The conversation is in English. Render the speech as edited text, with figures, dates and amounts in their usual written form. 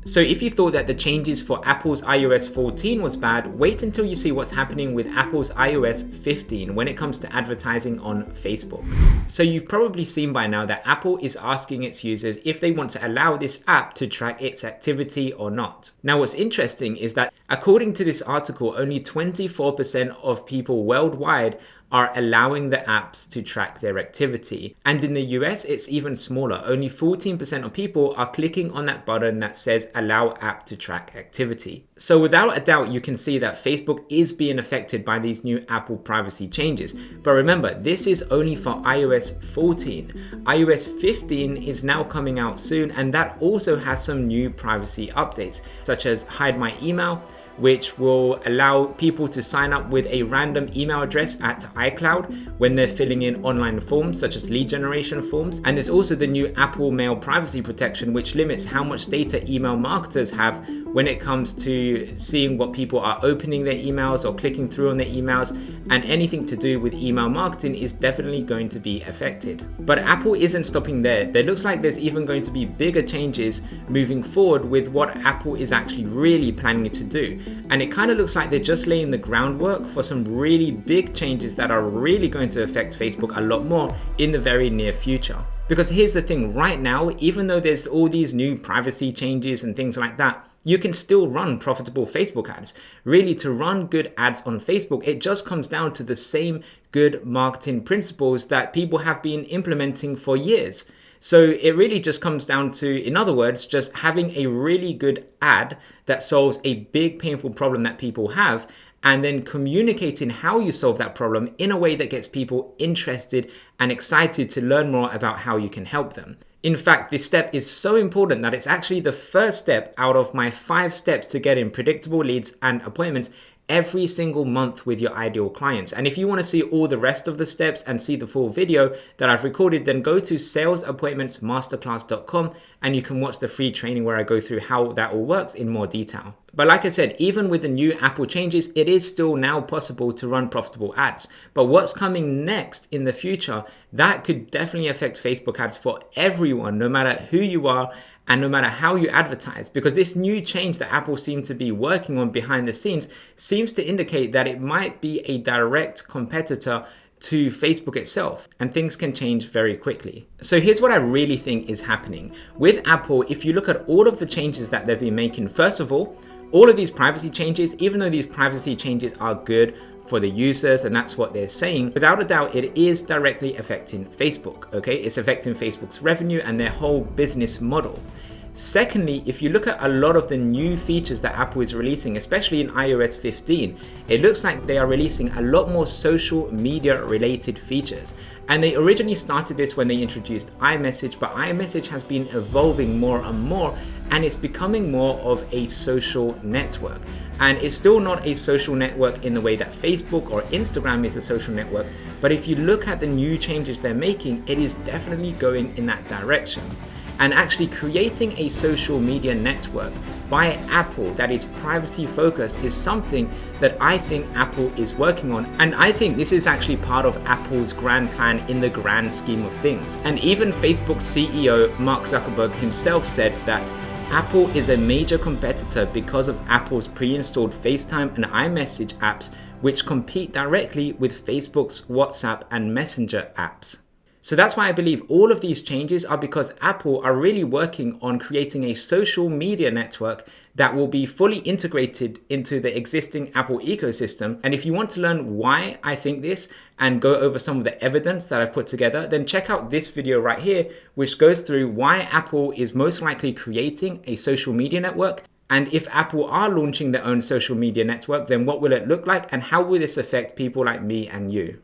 So if you thought that the changes for Apple's iOS 14 was bad, wait until you see what's happening with Apple's iOS 15 when it comes to advertising on Facebook. So you've probably seen by now that Apple is asking its users if they want to allow this app to track its activity or not. Now what's interesting is that according to this article, only 24% of people worldwide are allowing the apps to track their activity. And in the US, it's even smaller. Only 14% of people are clicking on that button that says allow app to track activity. So without a doubt, you can see that Facebook is being affected by these new Apple privacy changes. But remember, this is only for iOS 14. iOS 15 is now coming out soon, and that also has some new privacy updates, such as hide my email, which will allow people to sign up with a random email address at iCloud when they're filling in online forms such as lead generation forms. And there's also the new Apple Mail privacy protection, which limits how much data email marketers have when it comes to seeing what people are opening their emails or clicking through on their emails, and anything to do with email marketing is definitely going to be affected. But Apple isn't stopping there. There looks like there's even going to be bigger changes moving forward with what Apple is actually really planning to do. And it kind of looks like they're just laying the groundwork for some really big changes that are really going to affect Facebook a lot more in the very near future. Because here's the thing, right now, even though there's all these new privacy changes and things like that, you can still run profitable Facebook ads. Really, to run good ads on Facebook, it just comes down to the same good marketing principles that people have been implementing for years. So it really just comes down to, in other words, just having a really good ad that solves a big painful problem that people have, and then communicating how you solve that problem in a way that gets people interested and excited to learn more about how you can help them. In fact, this step is so important that it's actually the first step out of my 5 steps to getting predictable leads and appointments every single month with your ideal clients. And if you want to see all the rest of the steps and see the full video that I've recorded, then go to salesappointmentsmasterclass.com and you can watch the free training where I go through how that all works in more detail. But like I said, even with the new Apple changes, it is still now possible to run profitable ads. But what's coming next in the future, that could definitely affect Facebook ads for everyone, no matter who you are and no matter how you advertise, because this new change that Apple seems to be working on behind the scenes seems to indicate that it might be a direct competitor to Facebook itself, and things can change very quickly. So here's what I really think is happening. With Apple, if you look at all of the changes that they've been making, first of all of these privacy changes, even though these privacy changes are good for the users, and that's what they're saying, without a doubt, it is directly affecting Facebook, okay? It's affecting Facebook's revenue and their whole business model. Secondly, if you look at a lot of the new features that Apple is releasing, especially in iOS 15, it looks like they are releasing a lot more social media related features. And they originally started this when they introduced iMessage, but iMessage has been evolving more and more, and it's becoming more of a social network. And it's still not a social network in the way that Facebook or Instagram is a social network, but if you look at the new changes they're making, it is definitely going in that direction. And actually creating a social media network by Apple that is privacy focused is something that I think Apple is working on. And I think this is actually part of Apple's grand plan in the grand scheme of things. And even Facebook's CEO, Mark Zuckerberg himself said that Apple is a major competitor because of Apple's pre-installed FaceTime and iMessage apps, which compete directly with Facebook's WhatsApp and Messenger apps. So that's why I believe all of these changes are because Apple are really working on creating a social media network that will be fully integrated into the existing Apple ecosystem. And if you want to learn why I think this and go over some of the evidence that I've put together, then check out this video right here, which goes through why Apple is most likely creating a social media network. And if Apple are launching their own social media network, then what will it look like and how will this affect people like me and you?